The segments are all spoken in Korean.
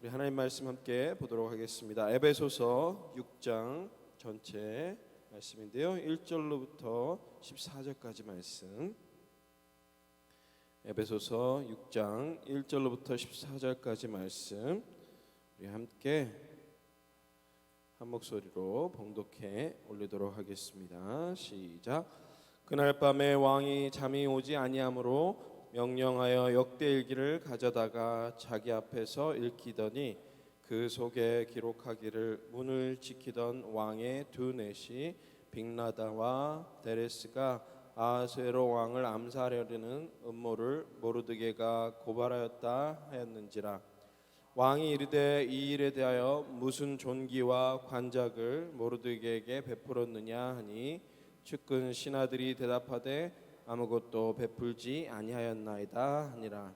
우리 하나님 말씀 함께 보도록 하겠습니다. 에베소서 6장 전체 말씀인데요. 1절로부터 14절까지 말씀. 에베소서 6장 1절로부터 14절까지 말씀 우리 함께 한 목소리로 봉독해 올리도록 하겠습니다. 시작. 그날 밤에 왕이 잠이 오지 아니하므로 명령하여 역대일기를 가져다가 자기 앞에서 읽히더니 그 속에 기록하기를 문을 지키던 왕의 두 넷이 빅나다와 데레스가 아하수에로 왕을 암살하려는 음모를 모르드게가 고발하였다 하였는지라. 왕이 이르되 이 일에 대하여 무슨 존귀와 관작을 모르드게에게 베풀었느냐 하니 측근 신하들이 대답하되 아무것도 베풀지 아니하였나이다 하니라.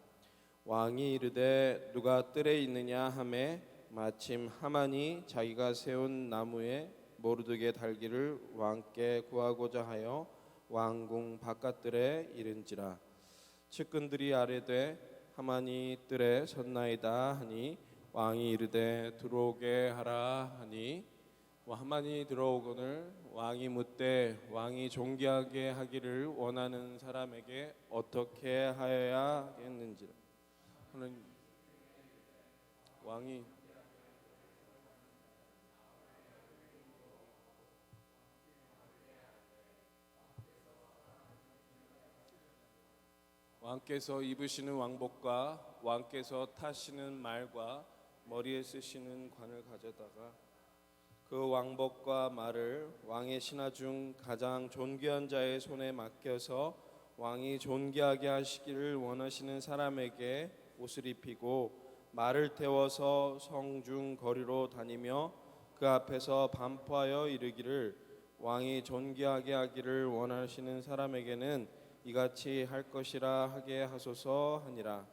왕이 이르되 누가 뜰에 있느냐 하매 마침 하만이 자기가 세운 나무에 모르드게 달기를 왕께 구하고자 하여 왕궁 바깥들에 이른지라. 측근들이 아뢰되 하만이 뜰에 섰나이다 하니 왕이 이르되 들어오게 하라 하니 하만이 들어오거늘 왕이 묻되 왕이 존귀하게 하기를 원하는 사람에게 어떻게 하여야 하겠는지라. 왕이 왕께서 입으시는 왕복과 왕께서 타시는 말과 머리에 쓰시는 관을 가져다가 그 왕복과 말을 왕의 신하 중 가장 존귀한 자의 손에 맡겨서 왕이 존귀하게 하시기를 원하시는 사람에게 옷을 입히고 말을 태워서 성중 거리로 다니며 그 앞에서 반포하여 이르기를 왕이 존귀하게 하기를 원하시는 사람에게는 이같이 할 것이라 하게 하소서 하니라.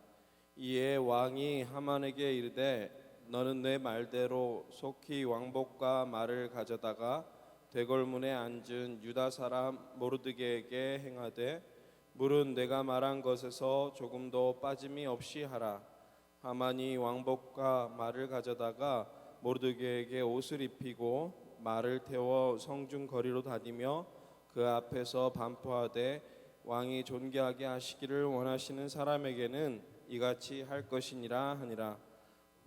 이에 왕이 하만에게 이르되 너는 내 말대로 속히 왕복과 말을 가져다가 대궐문에 앉은 유다 사람 모르드게에게 행하되 물은 내가 말한 것에서 조금도 빠짐이 없이 하라. 하만이 왕복과 말을 가져다가 모르드게에게 옷을 입히고 말을 태워 성중 거리로 다니며 그 앞에서 반포하되 왕이 존귀하게 하시기를 원하시는 사람에게는 이같이 할 것이니라 하니라.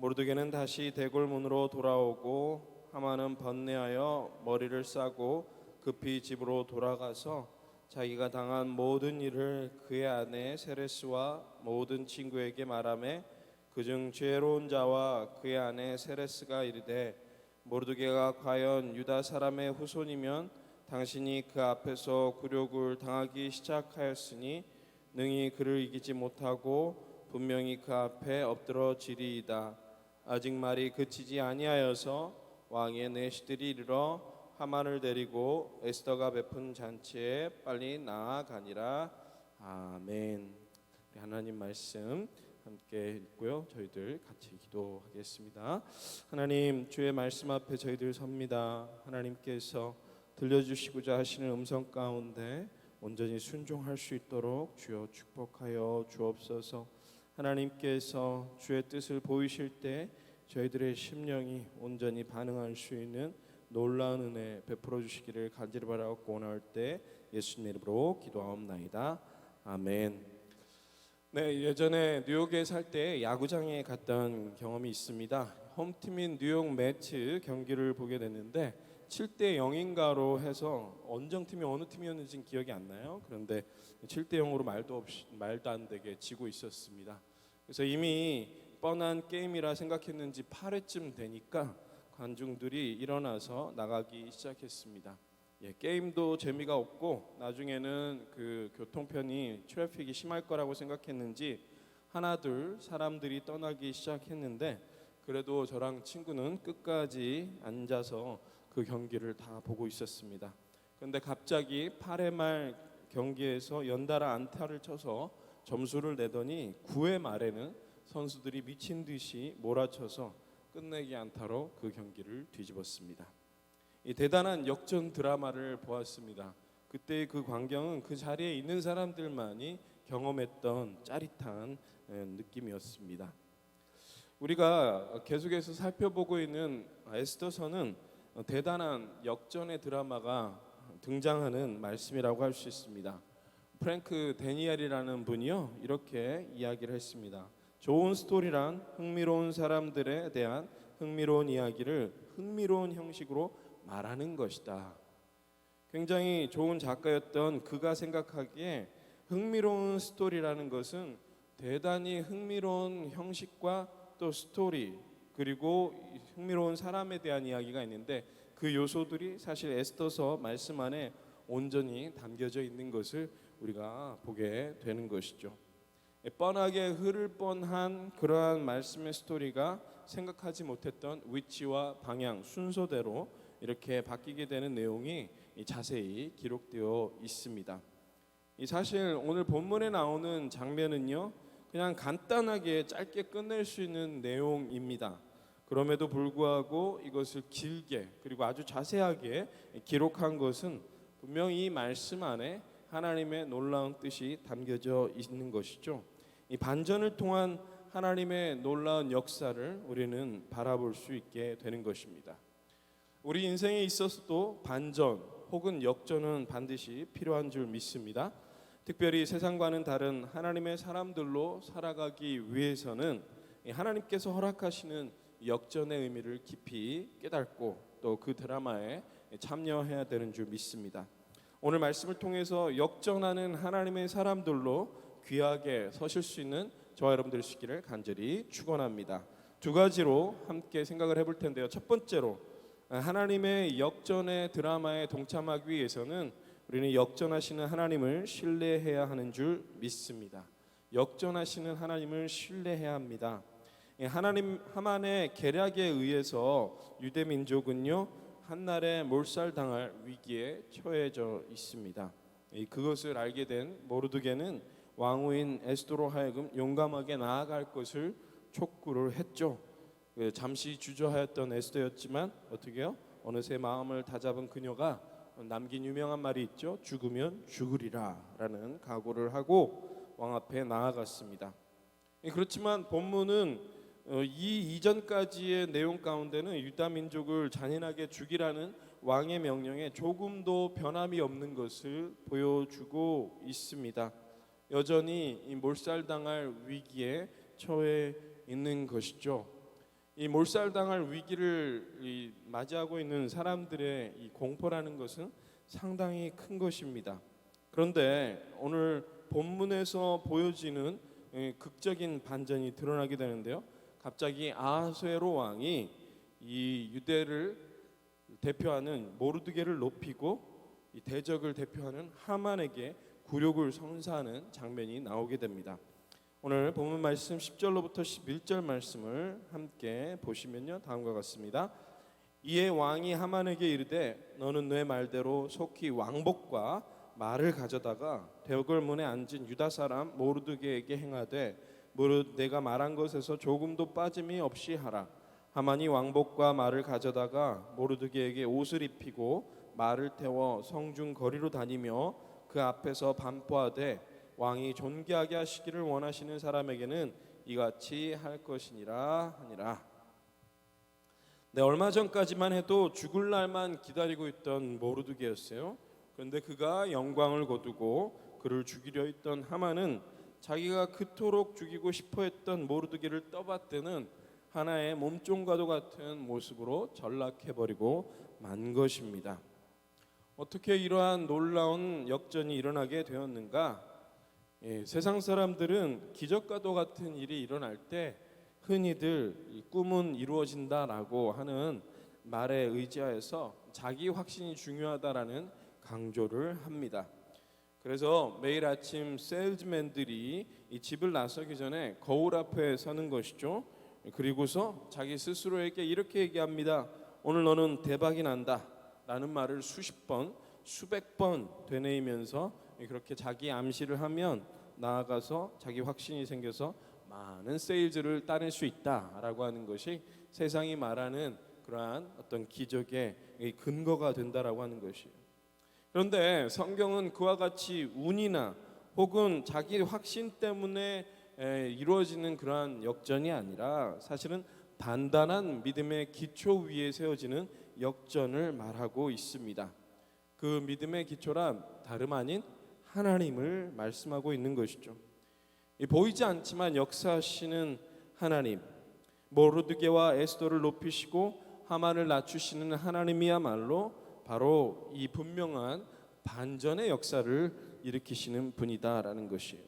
모르드게는 다시 대궐문으로 돌아오고 하만은 번뇌하여 머리를 싸고 급히 집으로 돌아가서 자기가 당한 모든 일을 그의 아내 세레스와 모든 친구에게 말하매 그중 지혜로운 자와 그의 아내 세레스가 이르되 모르드게가 과연 유다 사람의 후손이면 당신이 그 앞에서 굴욕을 당하기 시작하였으니 능히 그를 이기지 못하고 분명히 그 앞에 엎드러지리이다. 아직 말이 그치지 아니하여서 왕의 내시들이 이르러 하만을 데리고 에스더가 베푼 잔치에 빨리 나아가니라. 아멘. 하나님 말씀 함께 읽고요. 저희들 같이 기도하겠습니다. 하나님, 주의 말씀 앞에 저희들 섭니다. 하나님께서 들려주시고자 하시는 음성 가운데 온전히 순종할 수 있도록 주여 축복하여 주옵소서. 하나님께서 주의 뜻을 보이실 때 저희들의 심령이 온전히 반응할 수 있는 놀라운 은혜 베풀어 주시기를 간절히 바라고 원할 때 예수님 이름으로 기도하옵나이다. 아멘. 네, 예전에 뉴욕에 살 때 야구장에 갔던 경험이 있습니다. 홈팀인 뉴욕 매츠 경기를 보게 됐는데 7대 0인가로 해서 원정팀이 어느 팀이었는지는 기억이 안 나요. 그런데 7대 0으로 말도 안 되게 지고 있었습니다. 그래서 이미 뻔한 게임이라 생각했는지 8회쯤 되니까 관중들이 일어나서 나가기 시작했습니다. 게임도 재미가 없고 나중에는 그 교통편이 트래픽이 심할 거라고 생각했는지 하나둘 사람들이 떠나기 시작했는데 그래도 저랑 친구는 끝까지 앉아서 그 경기를 다 보고 있었습니다. 그런데 갑자기 8회 말 경기에서 연달아 안타를 쳐서 점수를 내더니 9회 말에는 선수들이 미친 듯이 몰아쳐서 끝내기 안타로 그 경기를 뒤집었습니다. 이 대단한 역전 드라마를 보았습니다. 그때의 그 광경은 그 자리에 있는 사람들만이 경험했던 짜릿한 느낌이었습니다. 우리가 계속해서 살펴보고 있는 에스더서는 대단한 역전의 드라마가 등장하는 말씀이라고 할 수 있습니다. 프랭크 데니엘이라는 분이요 이렇게 이야기를 했습니다. 좋은 스토리란 흥미로운 사람들에 대한 흥미로운 이야기를 흥미로운 형식으로 말하는 것이다. 굉장히 좋은 작가였던 그가 생각하기에 흥미로운 스토리라는 것은 대단히 흥미로운 형식과 또 스토리 그리고 흥미로운 사람에 대한 이야기가 있는데 그 요소들이 사실 에스더서 말씀 안에 온전히 담겨져 있는 것을 우리가 보게 되는 것이죠. 뻔하게 흐를 뻔한 그러한 말씀의 스토리가 생각하지 못했던 위치와 방향 순서대로 이렇게 바뀌게 되는 내용이 자세히 기록되어 있습니다. 사실 오늘 본문에 나오는 장면은요 그냥 간단하게 짧게 끝낼 수 있는 내용입니다. 그럼에도 불구하고 이것을 길게 그리고 아주 자세하게 기록한 것은 분명히 이 말씀 안에 하나님의 놀라운 뜻이 담겨져 있는 것이죠. 이 반전을 통한 하나님의 놀라운 역사를 우리는 바라볼 수 있게 되는 것입니다. 우리 인생에 있어서도 반전 혹은 역전은 반드시 필요한 줄 믿습니다. 특별히 세상과는 다른 하나님의 사람들로 살아가기 위해서는 하나님께서 허락하시는 역전의 의미를 깊이 깨닫고 또 그 드라마에 참여해야 되는 줄 믿습니다. 오늘 말씀을 통해서 역전하는 하나님의 사람들로 귀하게 서실 수 있는 저와 여러분들 되시기를 간절히 축원합니다. 두 가지로 함께 생각을 해볼 텐데요. 첫 번째로 하나님의 역전의 드라마에 동참하기 위해서는 우리는 역전하시는 하나님을 신뢰해야 하는 줄 믿습니다. 역전하시는 하나님을 신뢰해야 합니다. 하나님 하만의 계략에 의해서 유대 민족은요 한날에 몰살당할 위기에 처해져 있습니다. 그것을 알게 된 모르드게는 왕후인 에스더로 하여금 용감하게 나아갈 것을 촉구를 했죠. 잠시 주저하였던 에스더였지만 어떻게요? 어느새 마음을 다잡은 그녀가 남긴 유명한 말이 있죠. 죽으면 죽으리라 라는 각오를 하고 왕 앞에 나아갔습니다. 그렇지만 본문은 이 이전까지의 내용 가운데는 유다 민족을 잔인하게 죽이라는 왕의 명령에 조금도 변함이 없는 것을 보여주고 있습니다. 여전히 이 몰살당할 위기에 처해 있는 것이죠. 이 몰살당할 위기를 맞이하고 있는 사람들의 이 공포라는 것은 상당히 큰 것입니다. 그런데 오늘 본문에서 보여지는 극적인 반전이 드러나게 되는데요. 갑자기 아하수에로 왕이 이 유대를 대표하는 모르드게를 높이고 이 대적을 대표하는 하만에게 굴욕을 선사하는 장면이 나오게 됩니다. 오늘 본문 말씀 10절로부터 11절 말씀을 함께 보시면요 다음과 같습니다. 이에 왕이 하만에게 이르되 너는 내 말대로 속히 왕복과 말을 가져다가 대궐문에 앉은 유다 사람 모르드게에게 행하되 무릇 내가 말한 것에서 조금도 빠짐이 없이 하라. 하만이 왕복과 말을 가져다가 모르드게에게 옷을 입히고 말을 태워 성중 거리로 다니며 그 앞에서 반포하되 왕이 존귀하게 하시기를 원하시는 사람에게는 이같이 할 것이니라 하니라. 네, 얼마 전까지만 해도 죽을 날만 기다리고 있던 모르드게였어요. 그런데 그가 영광을 거두고 그를 죽이려 했던 하만은 자기가 그토록 죽이고 싶어했던 모르드게를 떠받드는 하나의 몸종과도 같은 모습으로 전락해버리고 만 것입니다. 어떻게 이러한 놀라운 역전이 일어나게 되었는가? 세상 사람들은 기적과도 같은 일이 일어날 때 흔히들 꿈은 이루어진다라고 하는 말에 의지하여서 자기 확신이 중요하다라는 강조를 합니다. 그래서 매일 아침 세일즈맨들이 이 집을 나서기 전에 거울 앞에 서는 것이죠. 그리고서 자기 스스로에게 이렇게 얘기합니다. 오늘 너는 대박이 난다 라는 말을 수십 번 수백 번 되뇌이면서 그렇게 자기 암시를 하면 나아가서 자기 확신이 생겨서 많은 세일즈를 따낼 수 있다라고 하는 것이 세상이 말하는 그러한 어떤 기적의 근거가 된다라고 하는 것이에요. 그런데 성경은 그와 같이 운이나 혹은 자기 확신 때문에 이루어지는 그러한 역전이 아니라 사실은 단단한 믿음의 기초 위에 세워지는 역전을 말하고 있습니다. 그 믿음의 기초란 다름 아닌 하나님을 말씀하고 있는 것이죠. 보이지 않지만 역사하시는 하나님, 모르드게와 에스더를 높이시고 하만을 낮추시는 하나님이야말로 바로 이 분명한 반전의 역사를 일으키시는 분이다라는 것이에요.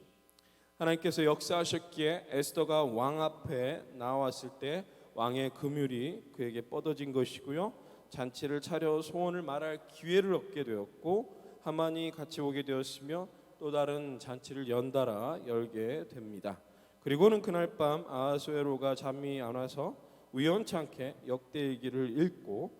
하나님께서 역사하셨기에 에스더가 왕 앞에 나왔을 때 왕의 금율이 그에게 뻗어진 것이고요. 잔치를 차려 소원을 말할 기회를 얻게 되었고 하만이 같이 오게 되었으며 또 다른 잔치를 연달아 열게 됩니다. 그리고는 그날 밤 아하수에로가 잠이 안 와서 우연찮게 역대일기를 읽고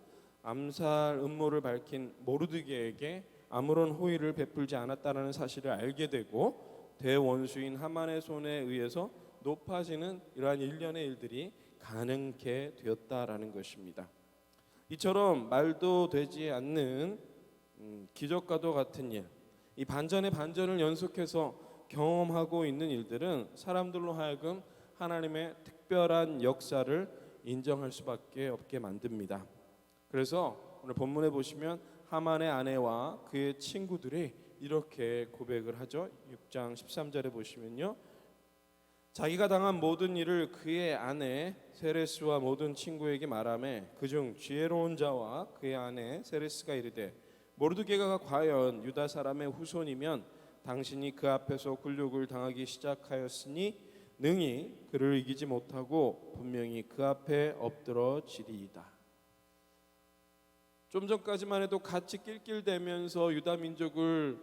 암살 음모를 밝힌 모르드게에게 아무런 호의를 베풀지 않았다는 사실을 알게 되고 대원수인 하만의 손에 의해서 높아지는 이러한 일련의 일들이 가능케 되었다라는 것입니다. 이처럼 말도 되지 않는 기적과도 같은 일, 이 반전의 반전을 연속해서 경험하고 있는 일들은 사람들로 하여금 하나님의 특별한 역사를 인정할 수밖에 없게 만듭니다. 그래서 오늘 본문에 보시면 하만의 아내와 그의 친구들이 이렇게 고백을 하죠. 6장 13절에 보시면요, 자기가 당한 모든 일을 그의 아내 세레스와 모든 친구에게 말하며 그중 지혜로운 자와 그의 아내 세레스가 이르되 모르드게가 과연 유다 사람의 후손이면 당신이 그 앞에서 굴욕을 당하기 시작하였으니 능히 그를 이기지 못하고 분명히 그 앞에 엎드러지리이다. 좀 전까지만 해도 같이 낄낄대면서 유다 민족을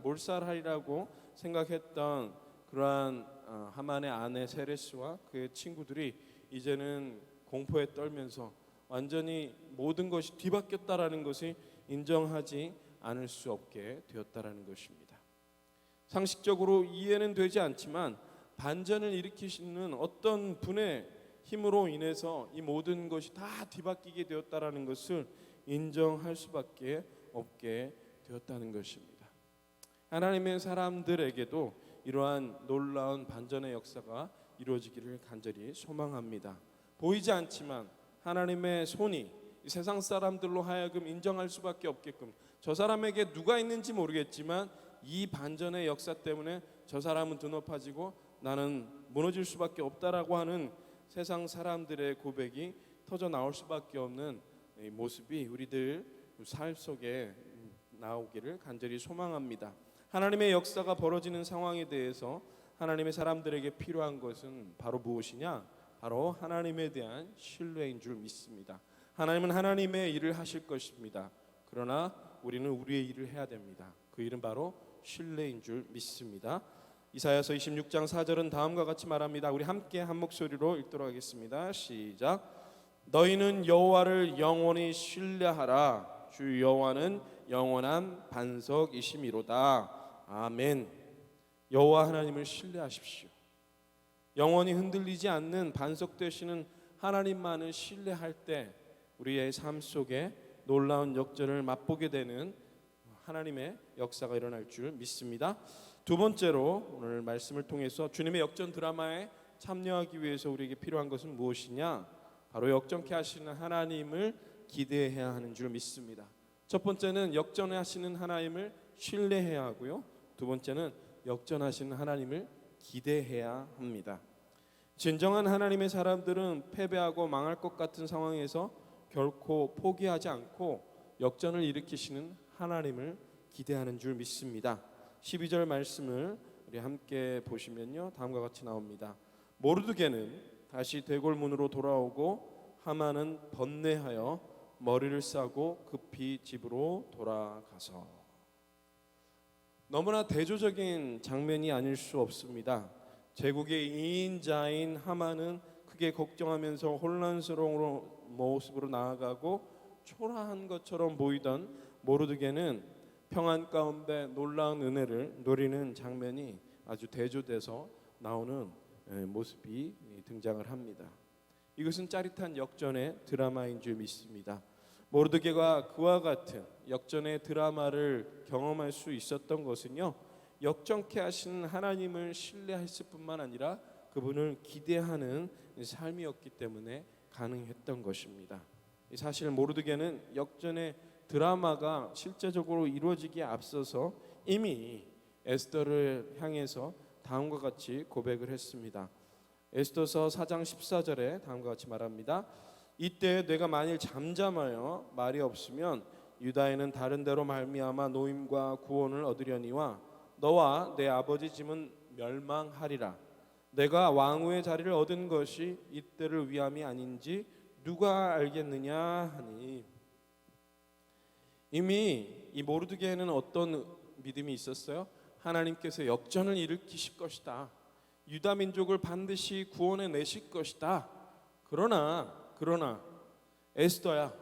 몰살하리라고 생각했던 그러한 하만의 아내 세레스와 그의 친구들이 이제는 공포에 떨면서 완전히 모든 것이 뒤바뀌었다라는 것이 인정하지 않을 수 없게 되었다라는 것입니다. 상식적으로 이해는 되지 않지만 반전을 일으키시는 어떤 분의 힘으로 인해서 이 모든 것이 다 뒤바뀌게 되었다라는 것을 인정할 수밖에 없게 되었다는 것입니다. 하나님의 사람들에게도 이러한 놀라운 반전의 역사가 이루어지기를 간절히 소망합니다. 보이지 않지만 하나님의 손이 이 세상 사람들로 하여금 인정할 수밖에 없게끔, 저 사람에게 누가 있는지 모르겠지만 이 반전의 역사 때문에 저 사람은 드높아지고 나는 무너질 수밖에 없다라고 하는 세상 사람들의 고백이 터져 나올 수밖에 없는 이 모습이 우리들 삶 속에 나오기를 간절히 소망합니다. 하나님의 역사가 벌어지는 상황에 대해서 하나님의 사람들에게 필요한 것은 바로 무엇이냐? 바로 하나님에 대한 신뢰인 줄 믿습니다. 하나님은 하나님의 일을 하실 것입니다. 그러나 우리는 우리의 일을 해야 됩니다. 그 일은 바로 신뢰인 줄 믿습니다. 이사야서 26장 4절은 다음과 같이 말합니다. 우리 함께 한 목소리로 읽도록 하겠습니다. 시작. 너희는 여호와를 영원히 신뢰하라. 주 여호와는 영원한 반석이심이로다. 아멘. 여호와 하나님을 신뢰하십시오. 영원히 흔들리지 않는 반석 되시는 하나님만을 신뢰할 때 우리의 삶 속에 놀라운 역전을 맛보게 되는 하나님의 역사가 일어날 줄 믿습니다. 두 번째로 오늘 말씀을 통해서 주님의 역전 드라마에 참여하기 위해서 우리에게 필요한 것은 무엇이냐? 바로 역전케 하시는 하나님을 기대해야 하는 줄 믿습니다. 첫 번째는 역전하시는 하나님을 신뢰해야 하고요. 두 번째는 역전하시는 하나님을 기대해야 합니다. 진정한 하나님의 사람들은 패배하고 망할 것 같은 상황에서 결코 포기하지 않고 역전을 일으키시는 하나님을 기대하는 줄 믿습니다. 12절 말씀을 우리 함께 보시면요, 다음과 같이 나옵니다. 모르드게는 다시 대궐문으로 돌아오고 하만은 번뇌하여 머리를 싸고 급히 집으로 돌아가서. 너무나 대조적인 장면이 아닐 수 없습니다. 제국의 2인자인 하만은 크게 걱정하면서 혼란스러운 모습으로 나아가고 초라한 것처럼 보이던 모르드게는 평안 가운데 놀라운 은혜를 누리는 장면이 아주 대조돼서 나오는 모습이 등장을 합니다. 이것은 짜릿한 역전의 드라마인 줄 믿습니다. 모르드게가 그와 같은 역전의 드라마를 경험할 수 있었던 것은요, 역전케 하시는 하나님을 신뢰했을 뿐만 아니라 그분을 기대하는 삶이었기 때문에 가능했던 것입니다. 사실 모르드게는 역전의 드라마가 실제적으로 이루어지기에 앞서서 이미 에스더를 향해서 다음과 같이 고백을 했습니다. 에스더서 4장 14절에 다음과 같이 말합니다. 이때 내가 만일 잠잠하여 말이 없으면 유다에는 다른 데로 말미암아 노임과 구원을 얻으려니와 너와 내 아버지 집은 멸망하리라. 내가 왕후의 자리를 얻은 것이 이때를 위함이 아닌지 누가 알겠느냐 하니. 이미 이 모르드게는 어떤 믿음이 있었어요? 하나님께서 역전을 일으키실 것이다. 유다 민족을 반드시 구원해 내실 것이다. 그러나 에스더야,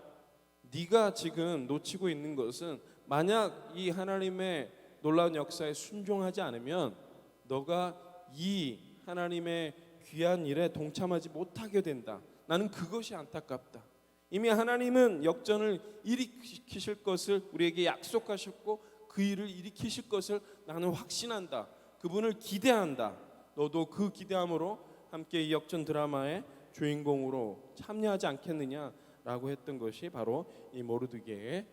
네가 지금 놓치고 있는 것은 만약 이 하나님의 놀라운 역사에 순종하지 않으면 너가 이 하나님의 귀한 일에 동참하지 못하게 된다. 나는 그것이 안타깝다. 이미 하나님은 역전을 일으키실 것을 우리에게 약속하셨고 그 일을 일으키실 것을 나는 확신한다. 그분을 기대한다. 너도 그 기대함으로 함께 이 역전 드라마의 주인공으로 참여하지 않겠느냐라고 했던 것이 바로 이 모르드게의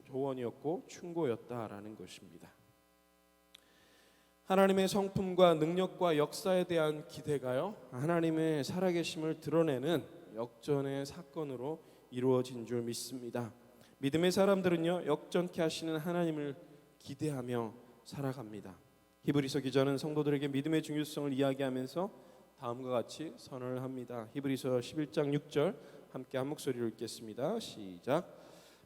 조언이었고 충고였다라는 것입니다. 하나님의 성품과 능력과 역사에 대한 기대가요, 하나님의 살아계심을 드러내는 역전의 사건으로 이루어진 줄 믿습니다. 믿음의 사람들은요, 역전케 하시는 하나님을 기대하며 살아갑니다. 히브리서 기자는 성도들에게 믿음의 중요성을 이야기하면서 다음과 같이 선언을 합니다. 히브리서 11장 6절 함께 한 목소리로 읽겠습니다. 시작.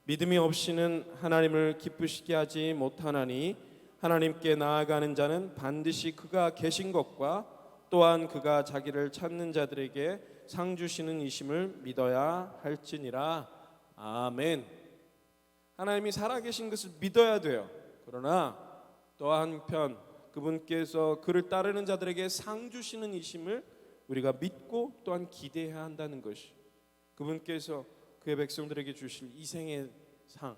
믿음이 없이는 하나님을 기쁘시게 하지 못하나니 하나님께 나아가는 자는 반드시 그가 계신 것과 또한 그가 자기를 찾는 자들에게 상 주시는 이심을 믿어야 할지니라. 아멘. 하나님이 살아계신 것을 믿어야 돼요. 그러나 또 한편 그분께서 그를 따르는 자들에게 상 주시는 이심을 우리가 믿고 또한 기대해야 한다는 것이, 그분께서 그의 백성들에게 주실 이생의 상,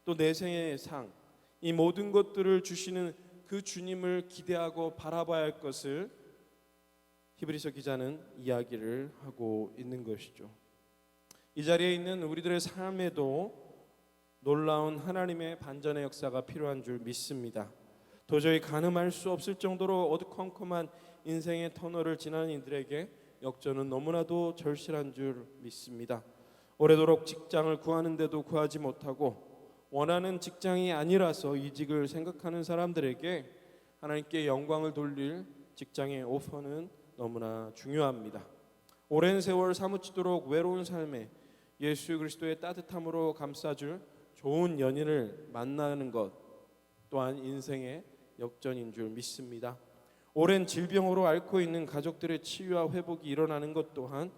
또 내생의 상, 이 모든 것들을 주시는 그 주님을 기대하고 바라봐야 할 것을 히브리서 기자는 이야기를 하고 있는 것이죠. 이 자리에 있는 우리들의 삶에도 놀라운 하나님의 반전의 역사가 필요한 줄 믿습니다. 도저히 가늠할 수 없을 정도로 어두컴컴한 인생의 터널을 지나는 이들에게 역전은 너무나도 절실한 줄 믿습니다. 오래도록 직장을 구하는데도 구하지 못하고 원하는 직장이 아니라서 이직을 생각하는 사람들에게 하나님께 영광을 돌릴 직장의 오퍼는 너무나 중요합니다. 오랜 세월 사무치도록 외로운 삶에 예수 그리스도의 따뜻함으로 감싸줄 좋은 연인을 만나는 것 또한 인생의 역전인 줄 믿습니다. 오랜 질병으로 앓고 있는 가족들의 치유와 회복이 일어나는 것 또한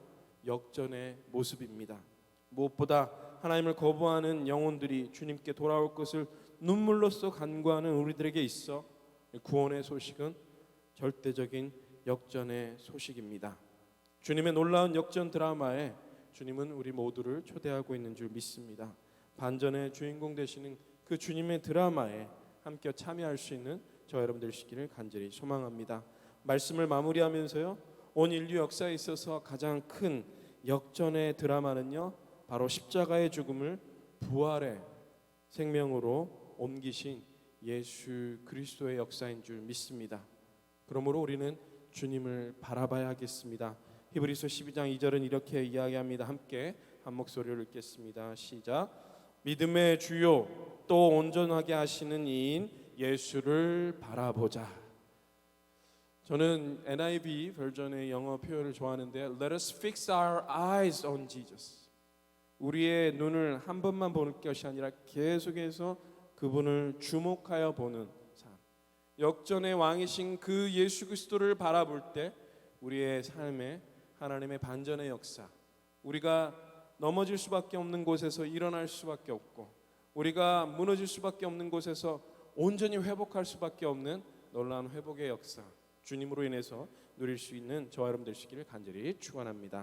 역전의 모습입니다. 무엇보다 하나님을 거부하는 영혼들이 주님께 돌아올 것을 눈물로써 간구하는 우리들에게 있어 구원의 소식은 절대적인 역전의 소식입니다. 주님의 놀라운 역전 드라마에 주님은 우리 모두를 초대하고 있는 줄 믿습니다. 반전의 주인공 되시는 그 주님의 드라마에 함께 참여할 수 있는 저 여러분들 되시기를 간절히 소망합니다. 말씀을 마무리하면서요, 온 인류 역사에 있어서 가장 큰 역전의 드라마는요, 바로 십자가의 죽음을 부활의 생명으로 옮기신 예수 그리스도의 역사인 줄 믿습니다. 그러므로 우리는 주님을 바라봐야 하겠습니다. 히브리서 12장 2절은 이렇게 이야기합니다. 함께 한 목소리로 읽겠습니다. 시작. 믿음의 주요 또 온전하게 하시는 이인 예수를 바라보자. 저는 NIV 버전의 영어 표현을 좋아하는데 Let us fix our eyes on Jesus. 우리의 눈을 한 번만 보는 것이 아니라 계속해서 그분을 주목하여 보는 삶. 역전의 왕이신 그 예수 그리스도를 바라볼 때 우리의 삶에 하나님의 반전의 역사, 우리가 넘어질 수밖에 없는 곳에서 일어날 수밖에 없고 우리가 무너질 수밖에 없는 곳에서 온전히 회복할 수밖에 없는 놀라운 회복의 역사, 주님으로 인해서 누릴 수 있는 저와 여러분 되시기를 간절히 축원합니다.